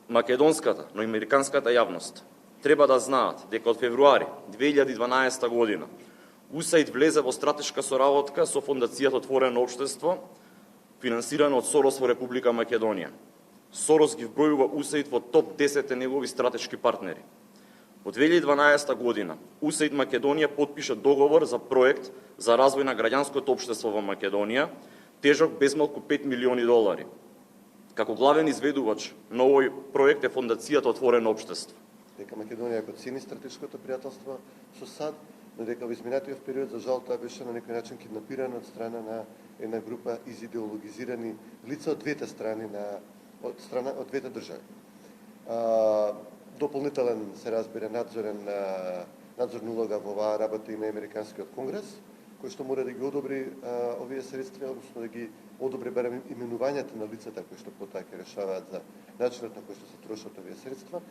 македонската, но и американската јавност треба да знаат дека од февруари 2012 година УСАИД влезе во стратешка соработка со Фондацијата Отворено општество, финансирано од Сорос во Република Македонија. Сорос ги вбројува УСАИД во топ 10 негови стратешки партнери. Во 2012 година УСАИД Македонија подпиша договор за проект за развој на граѓанското општество во Македонија, тежок безмалку $5 милиони. Како главен изведувач на овој проект е Фондацијата Отворено општество. Дека Македонија го цени стратешкото пријателство со САД, но дека во изминатиот период за жал тоа беше на некој начин киднапирано од страна на една група изидеологизирани лица од двете страни од двете држави. Дополнителен се разбира надзорна улога во оваа работа и на Американскиот конгрес, кој што мора да ги одобри овие средства, односно да ги одобри барем именувањата на лицата кои што потоа ќе решаваат за начинот на кој што се трошат овие средства,